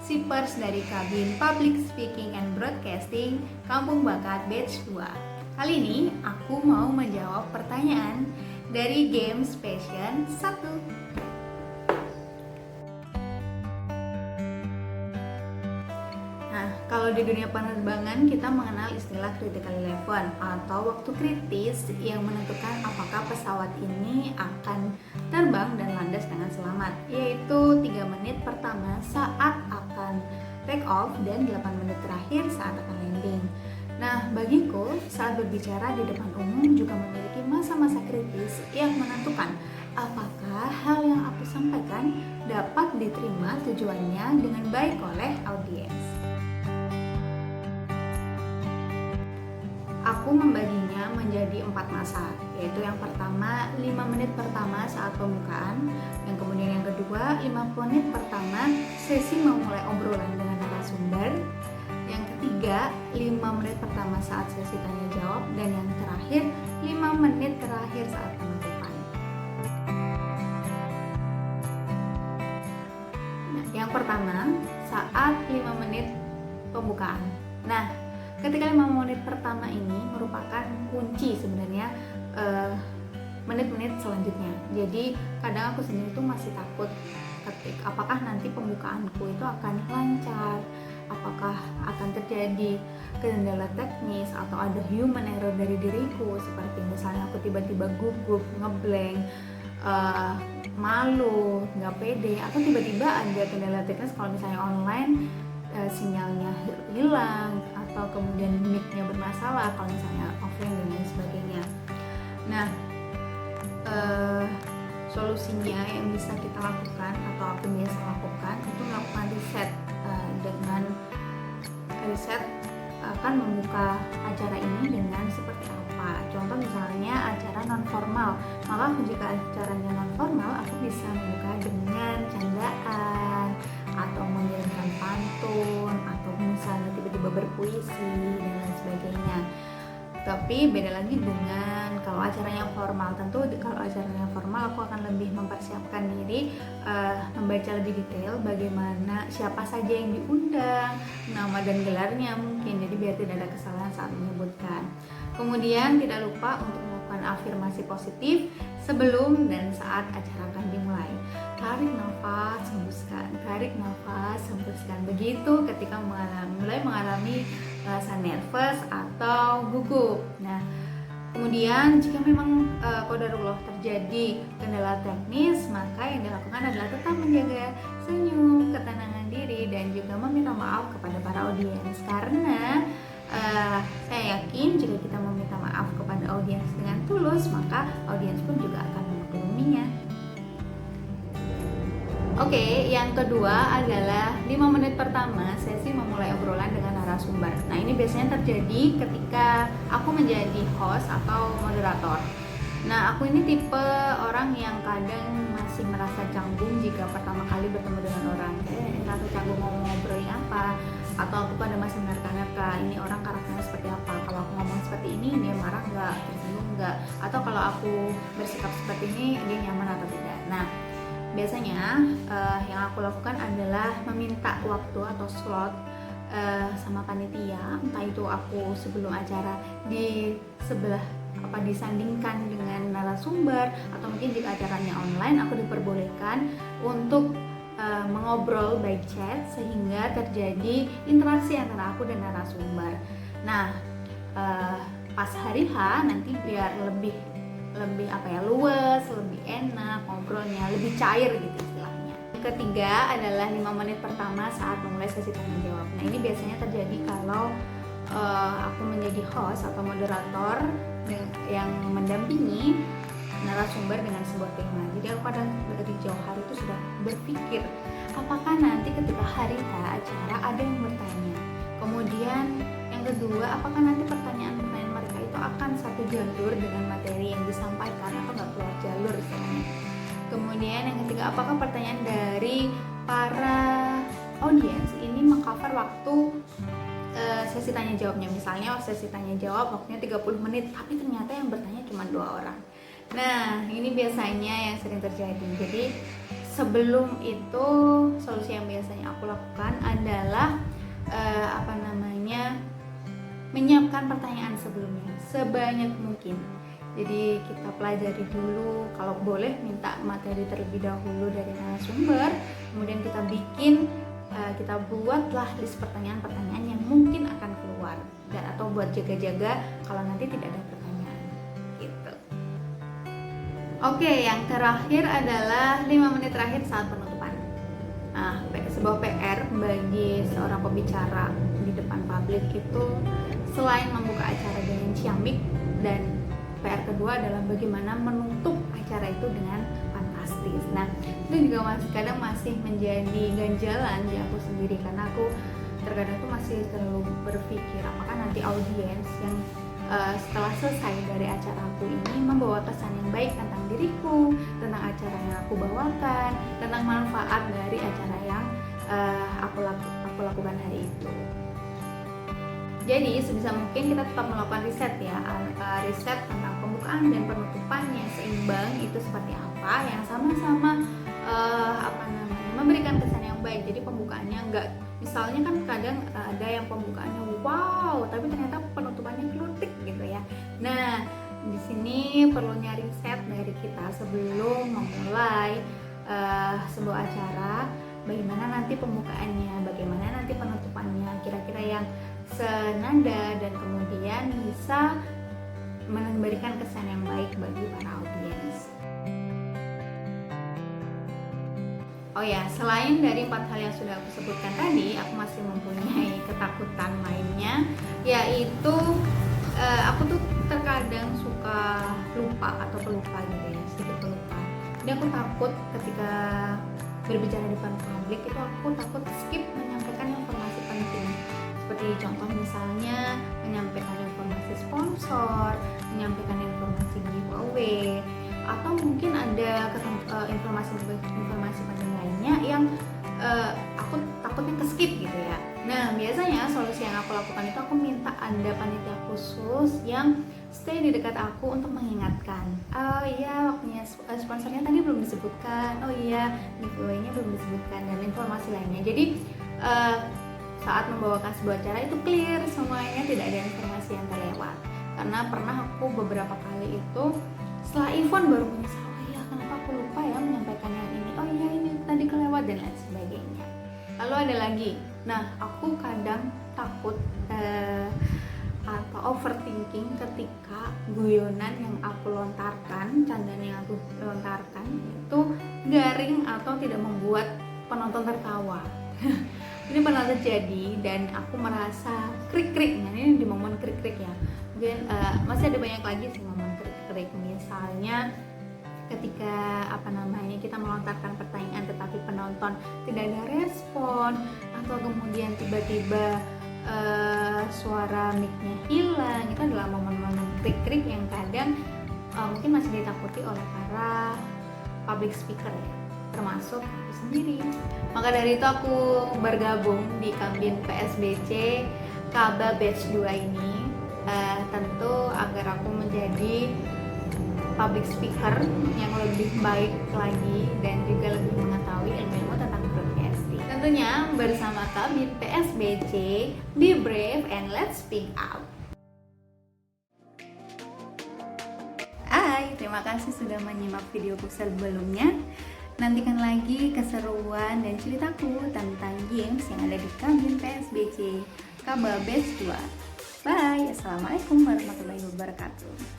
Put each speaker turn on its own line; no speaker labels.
Sipers dari Kabin Public Speaking and Broadcasting Kampung Bakat Batch 2. Kali ini aku mau menjawab pertanyaan dari Games Passion 1. Kalau di dunia penerbangan kita mengenal istilah critical eleven atau waktu kritis yang menentukan apakah pesawat ini akan terbang dan landas dengan selamat, yaitu 3 menit pertama saat akan take off dan 8 menit terakhir saat akan landing. Nah, bagiku saat berbicara di depan umum juga memiliki masa-masa kritis yang menentukan apakah hal yang aku sampaikan dapat diterima tujuannya dengan baik oleh audiens. Aku membaginya menjadi 4 masa, yaitu yang pertama 5 menit pertama saat pembukaan, yang kemudian yang kedua 5 menit pertama sesi memulai obrolan dengan narasumber, yang ketiga 5 menit pertama saat sesi tanya jawab, dan yang terakhir 5 menit terakhir saat penutupan. Nah, yang pertama saat 5 menit pembukaan. Nah, ketika 5 menit pertama ini merupakan kunci sebenarnya menit-menit selanjutnya. Jadi kadang aku sendiri tuh masih takut apakah nanti pembukaanku itu akan lancar, apakah akan terjadi kendala teknis atau ada human error dari diriku, seperti misalnya aku tiba-tiba gugup, ngeblank, malu, nggak pede, atau tiba-tiba ada kendala teknis kalau misalnya online sinyalnya hilang atau kemudian mic-nya bermasalah kalau misalnya offline dan lain sebagainya. Nah, solusinya yang bisa kita lakukan atau aku biasa lakukan itu melakukan riset akan membuka acara ini dengan seperti apa. Contoh misalnya acara non formal, maka jika acaranya non formal aku bisa membuka dengan candaan atau mengirimkan pantun atau misalnya tiba-tiba berpuisi dan lain sebagainya. Tapi beda lagi dengan kalau acaranya formal. Tentu kalau acaranya formal aku akan lebih mempersiapkan diri, membaca lebih detail bagaimana siapa saja yang diundang, nama dan gelarnya mungkin, jadi biar tidak ada kesalahan saat menyebutkan. Kemudian tidak lupa untuk melakukan afirmasi positif sebelum dan saat acara akan dimulai. Tarik nafas, hembuskan, tarik nafas, hembuskan. Begitu ketika mulai mengalami rasa nervous atau gugup. Nah, kemudian jika memang qadarullah terjadi kendala teknis, maka yang dilakukan adalah tetap menjaga senyum, ketenangan diri, dan juga meminta maaf kepada para audiens. Karena saya yakin jika kita meminta maaf kepada audiens dengan tulus, maka audiens pun juga akan memakluminya. Oke, yang kedua adalah 5 menit pertama sesi memulai obrolan dengan narasumber. Nah, ini biasanya terjadi ketika aku menjadi host atau moderator. Nah, aku ini tipe orang yang kadang masih merasa canggung jika pertama kali bertemu dengan orang. Kayak merasa canggung mau ngobrolin apa, atau aku pada masih menerka-nerka ini orang karakternya seperti apa. Kalau aku ngomong seperti ini, dia marah nggak, tersinggung nggak, atau kalau aku bersikap seperti ini, dia nyaman atau tidak. Nah, biasanya yang aku lakukan adalah meminta waktu atau slot sama panitia, entah itu aku sebelum acara di sebelah disandingkan dengan narasumber, atau mungkin jika acaranya online aku diperbolehkan untuk mengobrol by chat sehingga terjadi interaksi antara aku dan narasumber. Nah, pas hari H nanti biar lebih luas, lebih enak ngobrolnya, lebih cair gitu istilahnya. Yang ketiga adalah 5 menit pertama saat memulai sesi tanya jawab. Nah, ini biasanya terjadi kalau aku menjadi host atau moderator yang mendampingi narasumber dengan sebuah tema. Jadi aku pada dari jauh hari itu sudah berpikir apakah nanti ketika hari H acara ada yang bertanya. Kemudian yang kedua, apakah nanti pertanyaan-pertanyaan mereka itu akan satu jalur dengan materi yang disampaikan atau nggak keluar jalur istilahnya. Kemudian yang ketiga, apakah pertanyaan dari para audiens ini mengcover waktu sesi tanya jawabnya. Misalnya sesi tanya jawab waktunya 30 menit, tapi ternyata yang bertanya cuma 2 orang. Nah, ini biasanya yang sering terjadi. Jadi sebelum itu solusi yang biasanya aku lakukan adalah menyiapkan pertanyaan sebelumnya sebanyak mungkin. Jadi kita pelajari dulu, kalau boleh minta materi terlebih dahulu dari narasumber, kemudian kita buatlah list pertanyaan-pertanyaan yang mungkin akan keluar, dan atau buat jaga-jaga kalau nanti tidak ada pertanyaan gitu. Oke, yang terakhir adalah 5 menit terakhir saat penutupan. Nah, sebuah PR bagi seorang pembicara di depan publik itu selain membuka acara dengan ciamik, dan PR kedua adalah bagaimana menutup acara itu dengan fantastis. Nah, itu juga kadang masih menjadi ganjalan di aku sendiri, karena aku terkadang tuh masih terlalu berpikir apakah nanti audiens yang setelah selesai dari acara aku ini membawa kesan yang baik tentang diriku, tentang acara yang aku bawakan, tentang manfaat dari acara yang aku lakukan hari itu. Jadi sebisa mungkin kita tetap melakukan riset ya, riset tentang pembukaan dan penutupannya seimbang itu seperti apa, yang sama-sama memberikan kesan yang baik. Jadi pembukaannya enggak, misalnya kan kadang ada yang pembukaannya wow, tapi ternyata penutupannya kelutik gitu ya. Nah, di sini perlunya riset dari kita sebelum memulai sebuah acara, bagaimana nanti pembukaannya, bagaimana nanti penutupannya, kira-kira yang senada dan kemudian bisa memberikan kesan yang baik bagi para audiens. Oh ya, selain dari 4 hal yang sudah aku sebutkan tadi, aku masih mempunyai ketakutan lainnya, yaitu aku tuh terkadang suka lupa atau pelupa gitu ya, sedikit pelupa. Jadi aku takut ketika berbicara di depan publik itu aku takut skip menyampaikan informasi penting. Seperti contoh misalnya menyampaikan informasi sponsor, menyampaikan informasi giveaway, atau mungkin ada informasi penting lainnya yang aku takutnya ke-skip gitu ya. Nah, biasanya solusi yang aku lakukan itu aku minta ada panitia khusus yang stay di dekat aku untuk mengingatkan. Oh iya, waktunya sponsornya tadi belum disebutkan. Oh iya, giveaway-nya belum disebutkan, dan informasi lainnya. Jadi saat membawakan sebuah acara itu clear semuanya, tidak ada informasi yang terlewat. Karena pernah aku beberapa kali itu setelah event baru menyesal, oh iya kenapa aku lupa ya menyampaikan yang ini, oh iya ini tadi kelewat, dan lain sebagainya. Lalu ada lagi, nah aku kadang takut atau overthinking ketika guyonan yang aku lontarkan, candaan yang aku lontarkan itu garing atau tidak membuat penonton tertawa. Ini pernah terjadi dan aku merasa krik-krik. Nah, ini di momen krik-krik ya. Mungkin masih ada banyak lagi sih momen krik-krik. Misalnya ketika kita melontarkan pertanyaan tetapi penonton tidak ada respon, atau kemudian tiba-tiba suara mic-nya hilang. Itu adalah momen-momen krik-krik yang kadang mungkin masih ditakuti oleh para public speaker ya, termasuk aku sendiri. Maka dari itu aku bergabung di Kabin PSBC Kaba Batch 2 ini, tentu agar aku menjadi public speaker yang lebih baik lagi dan juga lebih mengetahui ilmu-ilmu tentang broadcasting. Tentunya bersama Kabin PSBC, be brave and let's speak out. Hai, terima kasih sudah menyimak videoku sebelumnya. Nantikan lagi keseruan dan ceritaku tentang games yang ada di Kabin PSBC Kaba Batch 2. Bye, assalamualaikum warahmatullahi wabarakatuh.